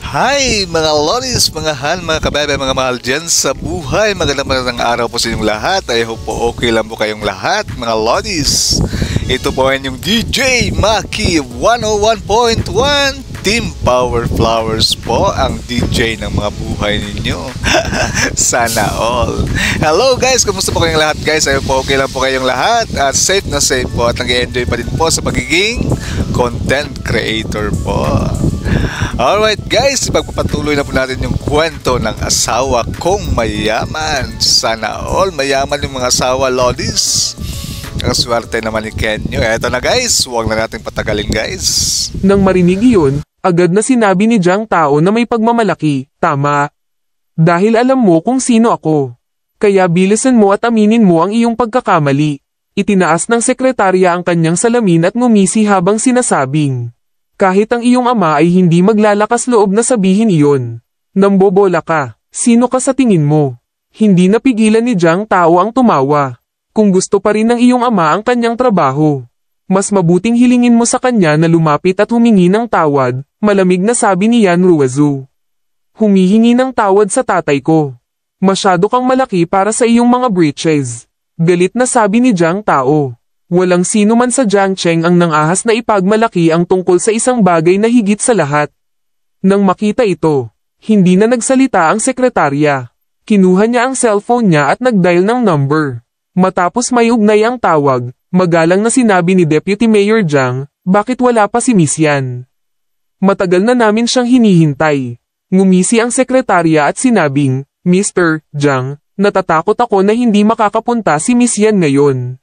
Hi mga lolis, mga han, mga kabebe, mga mahal dyan sa buhay. Magandang araw po sa inyong lahat. I hope po okay lang po kayong lahat mga lolis. Ito po ay yung DJ Maki 101.1 Team Power Flowers po, ang DJ ng mga buhay ninyo. Sana all. Hello guys, kumusta po kayong lahat guys? I hope po okay lang po kayong lahat at safe na safe po at nag-enjoy pa din po sa pagiging content creator po. Alright guys, ipagpapatuloy na po natin yung kwento ng asawa kong mayaman. Sana all mayaman yung mga asawa lodis. Ang swerte naman ni Kenyo. Eto na guys, huwag na natin patagalin guys. Nang marinig iyon, agad na sinabi ni Jiang Tao na may pagmamalaki, tama. Dahil alam mo kung sino ako. Kaya bilisan mo at aminin mo ang iyong pagkakamali. Itinaas ng sekretarya ang kanyang salamin at ngumisi habang sinasabing. Kahit ang iyong ama ay hindi maglalakas loob na sabihin iyon. Nambobola ka, sino ka sa tingin mo? Hindi napigilan ni Jiang Tao ang tumawa. Kung gusto pa rin ng iyong ama ang kanyang trabaho, mas mabuting hilingin mo sa kanya na lumapit at humingi ng tawad, malamig na sabi ni Yan Ruizu. Humihingi ng tawad sa tatay ko. Masyado kang malaki para sa iyong mga britches. Galit na sabi ni Jiang Tao. Walang sino man sa Jiangcheng ang nangahas na ipagmalaki ang tungkol sa isang bagay na higit sa lahat. Nang makita ito, hindi na nagsalita ang sekretarya. Kinuha niya ang cellphone niya at nag-dial ng number. Matapos may ugnay ang tawag, magalang na sinabi ni Deputy Mayor Jiang, bakit wala pa si Miss Yan? Matagal na namin siyang hinihintay. Ngumisi ang sekretarya at sinabing, Mr. Jiang, natatakot ako na hindi makakapunta si Miss Yan ngayon.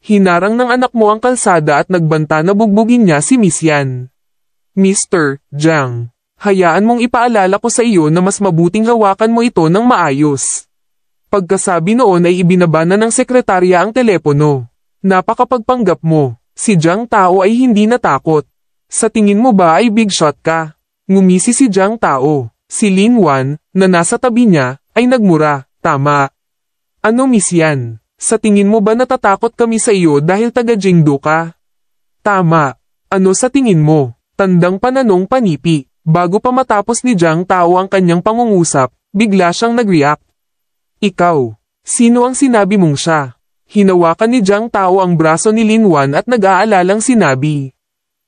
Hinarang ng anak mo ang kalsada at nagbanta na bugbugin niya si Miss Yan. Mr. Jiang, hayaan mong ipaalala ko sa iyo na mas mabuting hawakan mo ito ng maayos. Pagkasabi noon ay ibinaba na ng sekretarya ang telepono. Napakapagpanggap mo, si Jiang Tao ay hindi natakot. Sa tingin mo ba ay big shot ka? Ngumisi si Jiang Tao. Si Lin Wan, na nasa tabi niya, ay nagmura, tama. Ano Miss Yan? Sa tingin mo ba natatakot kami sa iyo dahil taga Jingdo ka? Tama. Ano sa tingin mo? Tandang pananong panipi. Bago pa matapos ni Jiang Tao ang kanyang pangungusap, bigla siyang nag-react. Ikaw, sino ang sinabi mong siya? Hinawakan ni Jiang Tao ang braso ni Lin Wan at nag-aalalang sinabi.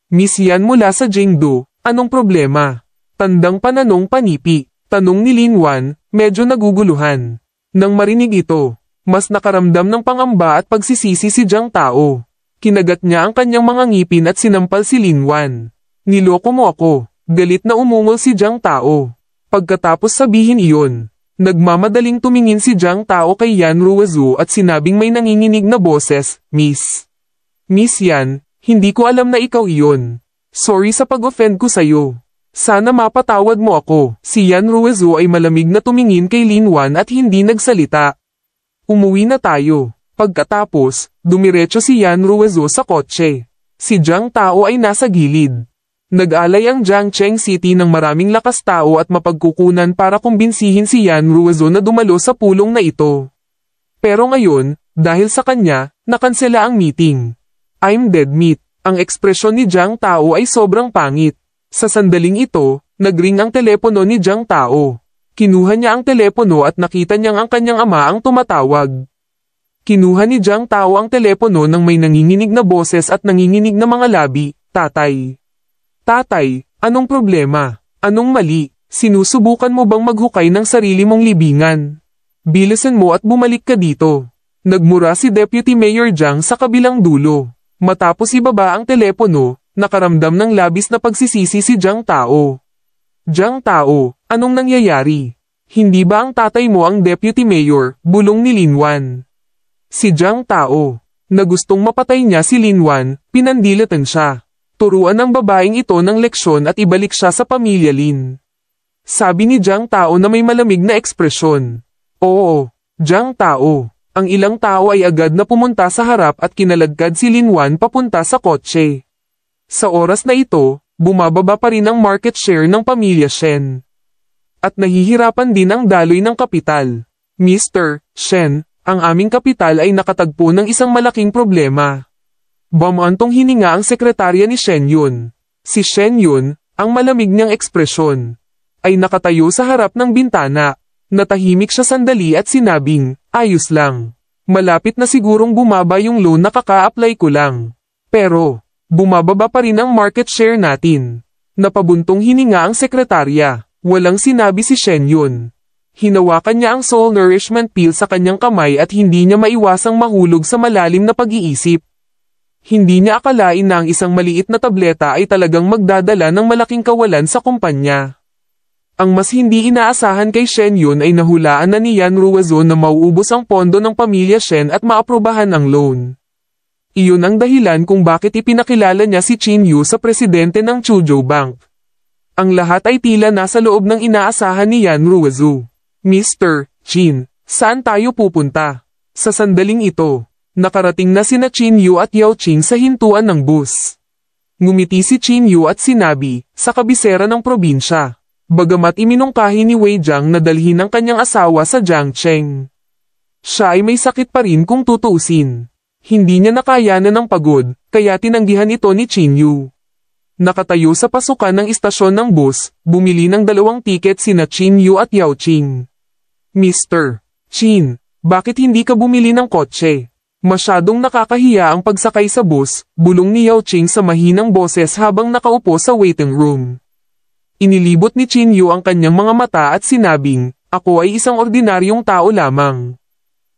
Miss Yan mula sa Jingdo, anong problema? Tandang pananong panipi, tanong ni Lin Wan, medyo naguguluhan. Nang marinig ito, mas nakaramdam ng pangamba at pagsisisi si Jiang Tao. Kinagat niya ang kanyang mga ngipin at sinampal si Lin Wan. Niloko mo ako, galit na umungol si Jiang Tao. Pagkatapos sabihin iyon, nagmamadaling tumingin si Jiang Tao kay Yan Ruizu at sinabing may nanginginig na boses, Miss Yan, hindi ko alam na ikaw iyon. Sorry sa pag-offend ko sa'yo. Sana mapatawad mo ako. Si Yan Ruizu ay malamig na tumingin kay Lin Wan at hindi nagsalita. Umuwi na tayo. Pagkatapos, dumiretso si Yan Ruizu sa kotse. Si Jiang Tao ay nasa gilid. Nag-alay ang Jiangcheng City ng maraming lakas tao at mapagkukunan para kumbinsihin si Yan Ruizu na dumalo sa pulong na ito. Pero ngayon, dahil sa kanya, nakansela ang meeting. I'm dead meat. Ang ekspresyon ni Jiang Tao ay sobrang pangit. Sa sandaling ito, nagring ang telepono ni Jiang Tao. Kinuha niya ang telepono at nakita niyang ang kanyang ama ang tumatawag. Kinuha ni Jiang Tao ang telepono nang may nanginginig na boses at nanginginig na mga labi, Tatay. Tatay, anong problema? Anong mali? Sinusubukan mo bang maghukay ng sarili mong libingan? Bilisan mo at bumalik ka dito. Nagmura si Deputy Mayor Jiang sa kabilang dulo. Matapos ibaba ang telepono, nakaramdam ng labis na pagsisisi si Jiang Tao. Jiang Tao, anong nangyayari? Hindi ba ang tatay mo ang Deputy Mayor, bulong ni Lin Wan? Si Jiang Tao, na gustong mapatay niya si Lin Wan, pinandilatan siya. Turuan ang babaeng ito ng leksyon at ibalik siya sa pamilya Lin. Sabi ni Jiang Tao na may malamig na ekspresyon. Oo, Jiang Tao. Ang ilang tao ay agad na pumunta sa harap at kinaladkad si Lin Wan papunta sa kotse. Sa oras na ito, bumababa pa rin ang market share ng pamilya Shen. At nahihirapan din ang daloy ng kapital. Mr. Shen, ang aming kapital ay nakatagpo ng isang malaking problema. Bumantong hininga ang sekretarya ni Shen Yun. Si Shen Yun, Ang malamig niyang ekspresyon ay nakatayo sa harap ng bintana. Natahimik siya sandali at sinabing, ayos lang. Malapit na sigurong bumaba yung loan na kaka-apply ko lang. Pero, bumababa pa rin ang market share natin. Napabuntong hininga ang sekretarya. Walang sinabi si Shen Yun. Hinawakan niya ang soul nourishment pill sa kanyang kamay at hindi niya maiwasang mahulog sa malalim na pag-iisip. Hindi niya akalain na ang isang maliit na tableta ay talagang magdadala ng malaking kawalan sa kumpanya. Ang mas hindi inaasahan kay Shen Yun ay nahulaan na ni Yan Ruizo na mauubos ang pondo ng pamilya Shen at maaprobahan ang loan. Iyon ang dahilan kung bakit ipinakilala niya si Qin Yu sa presidente ng Chuzhou Bank. Ang lahat ay tila nasa loob ng inaasahan ni Yan Ruizo. Mr. Qin, saan tayo pupunta? Sa sandaling ito, nakarating na sina Qin Yu at Yao Qing sa hintuan ng bus. Ngumiti si Qin Yu at sinabi, sa kabisera ng probinsya. Bagamat iminungkahi ni Wei Jiang na dalhin ang kanyang asawa sa Jiangcheng. Siya ay may sakit pa rin kung tutuusin. Hindi niya nakayanan ng pagod, kaya tinanggihan ito ni Qin Yu. Nakatayo sa pasukan ng istasyon ng bus, bumili ng 2 tiket sina Qin Yu at Yao Qing. Mr. Qin, bakit hindi ka bumili ng kotse? Masyadong nakakahiya ang pagsakay sa bus, bulong ni Yao Qing sa mahinang boses habang nakaupo sa waiting room. Inilibot ni Qin Yu ang kanyang mga mata at sinabing, ako ay isang ordinaryong tao lamang.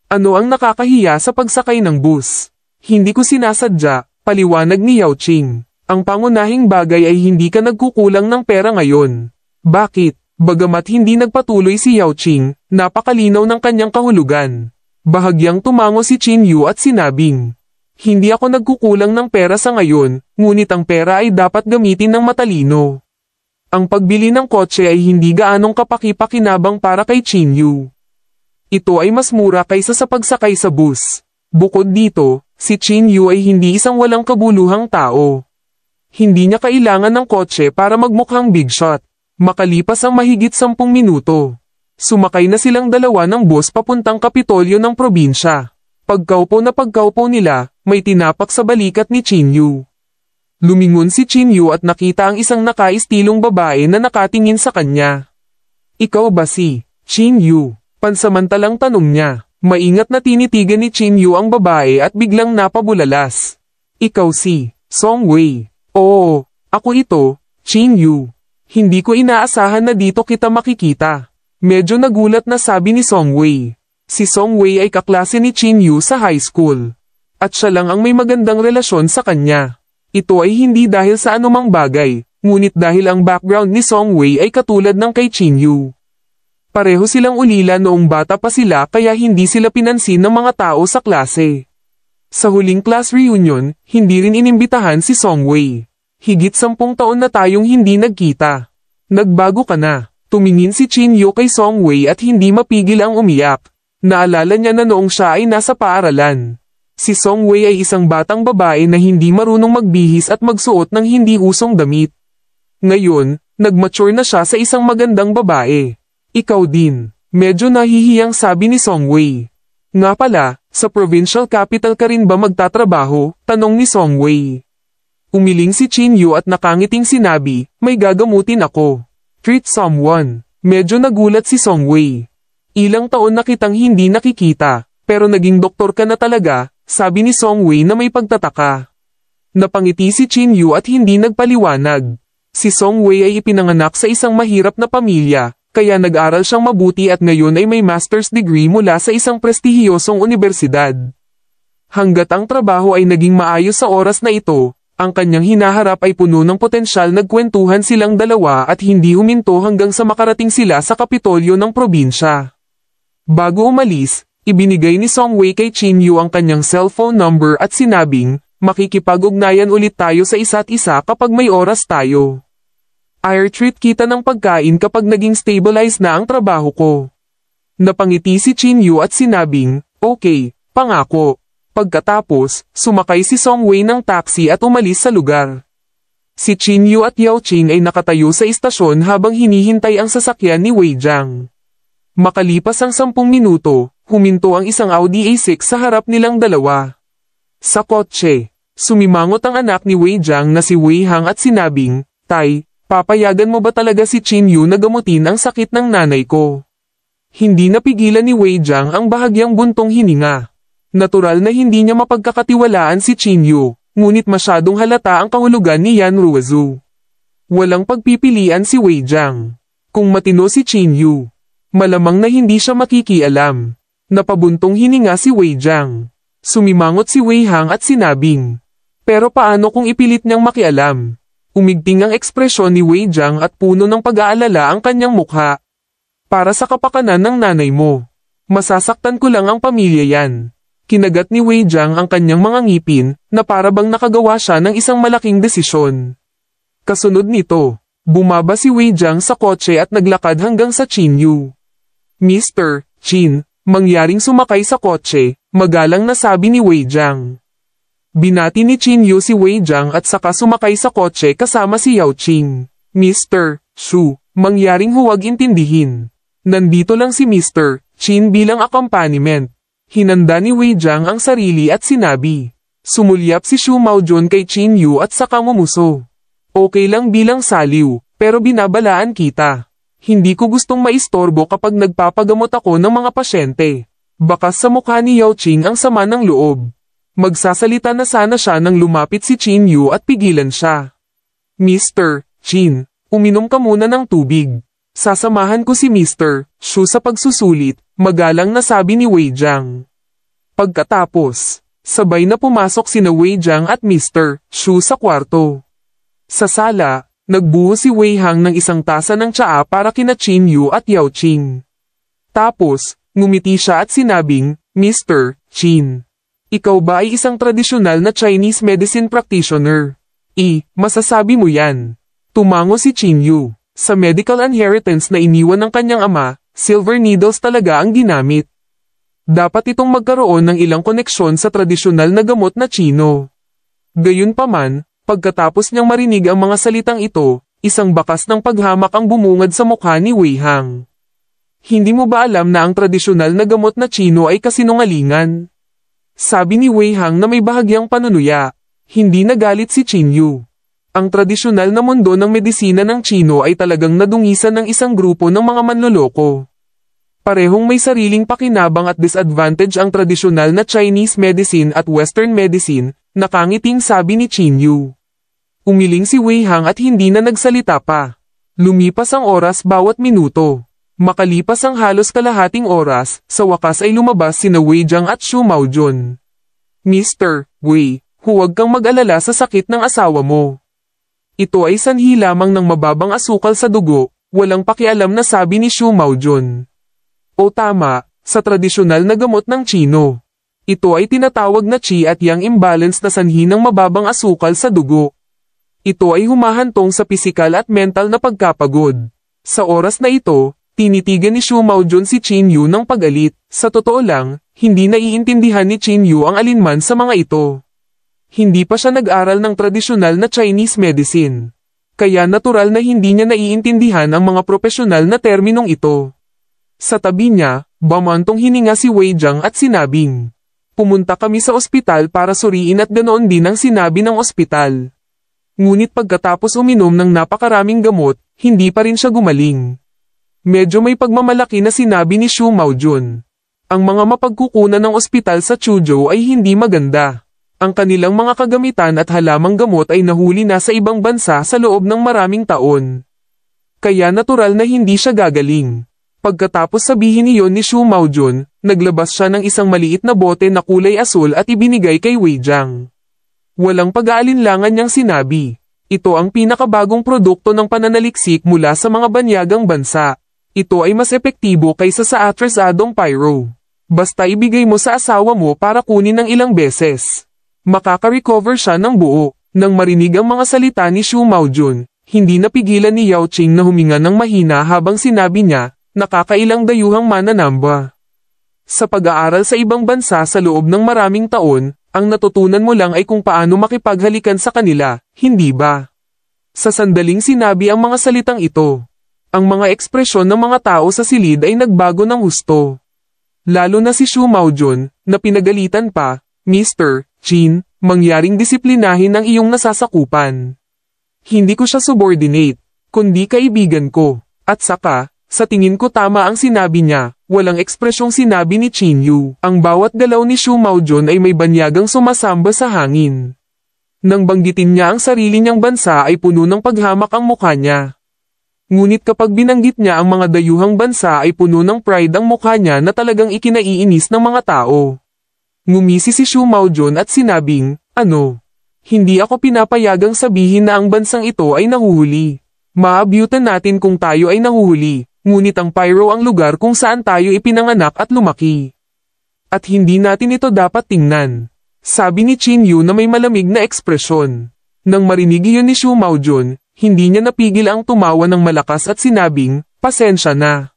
Ano ang nakakahiya sa pagsakay ng bus? Hindi ko sinasadya, paliwanag ni Yao Qing. Ang pangunahing bagay ay hindi ka nagkukulang ng pera ngayon. Bakit? Bagamat hindi nagpatuloy si Yao Qing, napakalinaw ng kanyang kahulugan. Bahagyang tumango si Qin Yu at sinabing, hindi ako nagkukulang ng pera sa ngayon, ngunit ang pera ay dapat gamitin ng matalino. Ang pagbili ng kotse ay hindi gaanong kapaki-pakinabang para kay Qin Yu. Ito ay mas mura kaysa sa pagsakay sa bus. Bukod dito, si Qin Yu ay hindi isang walang kabuluhang tao. Hindi niya kailangan ng kotse para magmukhang big shot. Makalipas ang mahigit 10 minuto. Sumakay na silang dalawa ng bus papuntang Kapitolyo ng probinsya. Pagkaupo nila, may tinapak sa balikat ni Qin Yu. Lumingon si Qin Yu at nakita ang isang nakaistilong babae na nakatingin sa kanya. Ikaw ba si Qin Yu? Pansamantalang tanong niya. Maingat na tinitigan ni Qin Yu ang babae at biglang napabulalas. Ikaw si Song Wei. Oo, ako ito, Qin Yu. Hindi ko inaasahan na dito kita makikita. Medyo nagulat na sabi ni Song Wei. Si Song Wei ay kaklase ni Qin Yu sa high school. At siya lang ang may magandang relasyon sa kanya. Ito ay hindi dahil sa anumang bagay, ngunit dahil ang background ni Song Wei ay katulad ng kay Qin Yu. Pareho silang ulila noong bata pa sila kaya hindi sila pinansin ng mga tao sa klase. Sa huling class reunion, hindi rin inimbitahan si Song Wei. Higit 10 taon na tayong hindi nagkita. Nagbago ka na. Tumingin si Qin Yu kay Song Wei at hindi mapigil ang umiyak. Naalala niya na noong siya ay nasa paaralan. Si Song Wei ay isang batang babae na hindi marunong magbihis at magsuot ng hindi usong damit. Ngayon, nagmature na siya sa isang magandang babae. Ikaw din. Medyo nahihiyang sabi ni Song Wei. Nga pala, sa provincial capital ka rin ba magtatrabaho? Tanong ni Song Wei. Umiling si Qin Yu at nakangiting sinabi, may gagamutin ako. Treat someone. Medyo nagulat si Song Wei. Ilang taon na kitang hindi nakikita, pero naging doktor ka na talaga. Sabi ni Song Wei na may pagtataka. Napangiti si Qin Yu at hindi nagpaliwanag. Si Song Wei ay ipinanganak sa isang mahirap na pamilya, kaya nag-aral siyang mabuti at ngayon ay may master's degree mula sa isang prestihiyosong universidad. Hanggat ang trabaho ay naging maayos sa oras na ito, ang kanyang hinaharap ay puno ng potensyal. Nagkwentuhan silang dalawa at hindi huminto hanggang sa makarating sila sa Kapitolyo ng probinsya. Bago umalis, ibinigay ni Song Wei kay Qin Yu ang kanyang cellphone number at sinabing, makikipag-ugnayan ulit tayo sa isa't isa kapag may oras tayo. I-treat kita ng pagkain kapag naging stabilized na ang trabaho ko. Napangiti si Qin Yu at sinabing, okay, pangako. Pagkatapos, sumakay si Song Wei ng taxi at umalis sa lugar. Si Qin Yu at Yao Qing ay nakatayo sa istasyon habang hinihintay ang sasakyan ni Wei Jiang. Makalipas ang 10 minuto, huminto ang isang Audi A6 sa harap nilang dalawa. Sa kotse, sumimangot ang anak ni Wei Jiang na si Wei Hang at sinabing, Tay, Papayagan mo ba talaga si Chin Yu na gamutin ang sakit ng nanay ko? Hindi napigilan ni Wei Jiang ang bahagyang buntong hininga. Natural na hindi niya mapagkakatiwalaan si Chin Yu, ngunit masyadong halata ang kahulugan ni Yan Ruozu. Walang pagpipilian si Wei Jiang. Kung matino si Chin Yu, malamang na hindi siya makikialam. Napabuntong hininga si Wei Jiang. Sumimangot si Wei Hang at sinabing, pero paano kung ipilit niyang makialam? Umigting ang ekspresyon ni Wei Jiang at puno ng pag-aalala ang kanyang mukha. Para sa kapakanan ng nanay mo, masasaktan ko lang ang pamilya yan. Kinagat ni Wei Jiang ang kanyang mga ngipin na para bang nakagawa siya ng isang malaking desisyon. Kasunod nito, bumaba si Wei Jiang sa kotse at naglakad hanggang sa Chin Yu. Mr. Chin, mangyaring sumakay sa kotse, magalang na sabi ni Wei Jiang. Binati ni Chin Yu si Wei Jiang at saka sumakay sa kotse kasama si Yao Qing. Mr. Shu, mangyaring huwag intindihin. Nandito lang si Mr. Chin bilang accompaniment. Hinanda ni Wei Jiang ang sarili at sinabi. Sumulyap si Shu Maojun kay Chin Yu at saka ngumuso. Okay lang bilang saliw, pero binabalaan kita. Hindi ko gustong maistorbo kapag nagpapagamot ako ng mga pasyente. Bakas sa mukha ni Yao Qing ang sama ng loob. Magsasalita na sana siya nang lumapit si Chin Yu at pigilan siya. Mr. Chin, uminom ka muna ng tubig. Sasamahan ko si Mr. Shu sa pagsusulit, magalang na sabi ni Wei Jiang. Pagkatapos, sabay na pumasok sina Wei Jiang at Mr. Shu sa kwarto. Sa sala, nagbuo si Wei Hang ng isang tasa ng tsaa para kina Chin Yu at Yao Qing. Tapos, ngumiti siya at sinabing, Mr. Chin. Ikaw ba ay isang tradisyonal na Chinese medicine practitioner? Masasabi mo yan. Tumango si Chin Yu. Sa medical inheritance na iniwan ng kanyang ama, silver needles talaga ang ginamit. Dapat itong magkaroon ng ilang koneksyon sa tradisyonal na gamot na Chino. Gayunpaman, pagkatapos niyang marinig ang mga salitang ito, isang bakas ng paghamak ang bumungad sa mukha ni Wei Hang. Hindi mo ba alam na ang tradisyonal na gamot na Chino ay kasinungalingan? Sabi ni Wei Hang na may bahagyang panunuya. Hindi nagalit si Chin Yu. Ang tradisyonal na mundo ng medisina ng Chino ay talagang nadungisan ng isang grupo ng mga manloloko. Parehong may sariling pakinabang at disadvantage ang tradisyonal na Chinese medicine at Western medicine, nakangiting sabi ni Chin Yu. Umiling si Wei Hang at hindi na nagsalita pa. Lumipas ang oras bawat minuto. Makalipas ang halos kalahating oras, sa wakas ay lumabas sina Wei Jiang at Shu Maojun. Mr. Wei, huwag kang mag-alala sa sakit ng asawa mo. Ito ay sanhi lamang ng mababang asukal sa dugo, walang pakialam na sabi ni Shu Maojun. O tama, sa tradisyonal na gamot ng Chino. Ito ay tinatawag na Qi at Yang imbalance na sanhi ng mababang asukal sa dugo. Ito ay humahantong sa pisikal at mental na pagkapagod. Sa oras na ito, tinitigan ni Shu Maojun si Chin Yu ng pagalit. Sa totoo lang, hindi naiintindihan ni Chin Yu ang alinman sa mga ito. Hindi pa siya nag-aral ng tradisyonal na Chinese medicine. Kaya natural na hindi niya naiintindihan ang mga propesyonal na terminong ito. Sa tabi niya, bumantong hininga si Wei Jiang at sinabing, pumunta kami sa ospital para suriin at ganoon din ang sinabi ng ospital. Ngunit pagkatapos uminom ng napakaraming gamot, hindi pa rin siya gumaling. Medyo may pagmamalaki na sinabi ni Shu Maojun. Ang mga mapagkukunan ng ospital sa Chuzhou ay hindi maganda. Ang kanilang mga kagamitan at halamang gamot ay nahuli na sa ibang bansa sa loob ng maraming taon. Kaya natural na hindi siya gagaling. Pagkatapos sabihin niyon ni Shu Maojun, naglabas siya ng isang maliit na bote na kulay asul at ibinigay kay Wei Jiang. Walang pag-aalinlangan niyang sinabi. Ito ang pinakabagong produkto ng pananaliksik mula sa mga banyagang bansa. Ito ay mas epektibo kaysa sa atrasadong pyro. Basta ibigay mo sa asawa mo para kunin ng ilang beses. Makaka-recover siya ng buo. Nang marinig ang mga salita ni Shu Maojun, hindi napigilan ni Yao Qing na huminga ng mahina habang sinabi niya, nakakailang dayuhang mananamba. Sa pag-aaral sa ibang bansa sa loob ng maraming taon, ang natutunan mo lang ay kung paano makipaghalikan sa kanila, hindi ba? Sa sandaling sinabi ang mga salitang ito, ang mga ekspresyon ng mga tao sa silid ay nagbago ng husto. Lalo na si Shu Maojun, na pinagalitan pa, Mr. Chin, mangyaring disiplinahin ang iyong nasasakupan. Hindi ko siya subordinate. kundi kaibigan ko. At saka, sa tingin ko tama ang sinabi niya, walang ekspresyong sinabi ni Chin Yu. Ang bawat galaw ni Shu Maojun ay may banyagang sumasamba sa hangin. Nang banggitin niya ang sarili niyang bansa ay puno ng paghamak ang mukha niya. Ngunit kapag binanggit niya ang mga dayuhang bansa ay puno ng pride ang mukha niya na talagang ikinaiinis ng mga tao. Ngumisi si Shu Maojun at sinabing, ano? Hindi ako pinapayagang sabihin na ang bansang ito ay nahuhuli. Maabyutan natin kung tayo ay nahuhuli, ngunit ang Pyro ang lugar kung saan tayo ipinanganak at lumaki. At hindi natin ito dapat tingnan. Sabi ni Chin Yu na may malamig na ekspresyon. Nang marinig iyon ni Shu Maojun, hindi niya napigil ang tumawa ng malakas at sinabing, pasensya na.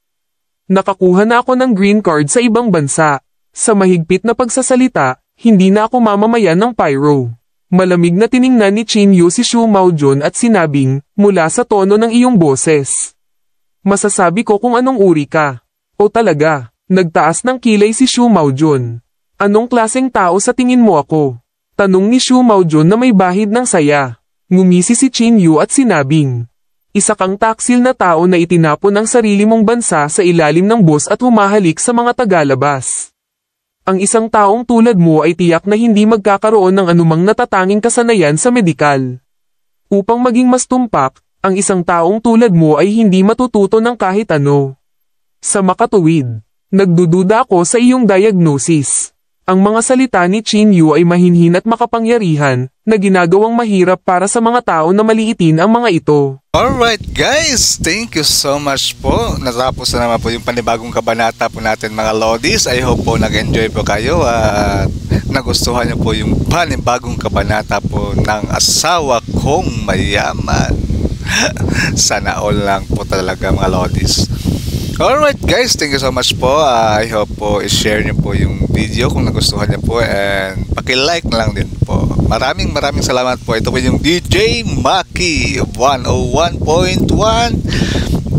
Nakakuha na ako ng green card sa ibang bansa. Sa mahigpit na pagsasalita, hindi na ako mamamayan ng Pyro. Malamig na tiningnan ni Chin Yu si Shu Maojun at sinabing, mula sa tono ng iyong boses. Masasabi ko kung anong uri ka. O talaga, nagtaas ng kilay si Shu Maojun. Anong klaseng tao sa tingin mo ako? Tanong ni Shu Maojun na may bahid ng saya. Ngumisi si Chin Yu at sinabing, isa kang taksil na tao na itinapon ang sarili mong bansa sa ilalim ng bus at humahalik sa mga tagalabas. Ang isang taong tulad mo ay tiyak na hindi magkakaroon ng anumang natatanging kasanayan sa medikal. Upang maging mas tumpak, ang isang taong tulad mo ay hindi matututo ng kahit ano. Sa makatuwid, nagdududa ako sa iyong diagnosis. Ang mga salita ni Chin Yu ay mahinhin at makapangyarihan, na ginagawang mahirap para sa mga tao na maliitin ang mga ito. Alright guys, thank you so much po. Natapos na naman po yung panibagong kabanata po natin mga Lodis. I hope po nag-enjoy po kayo at nagustuhan niyo po yung panibagong kabanata po ng asawa kong mayaman. Sana all lang po talaga mga Lodis. Alright guys, thank you so much po. I hope po i-share niyo po yung video kung nagustuhan niyo po and paki-like na lang din po. Maraming salamat po. Ito po yung DJ Maki 101.1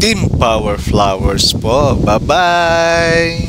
Team Power Flowers po. Bye-bye!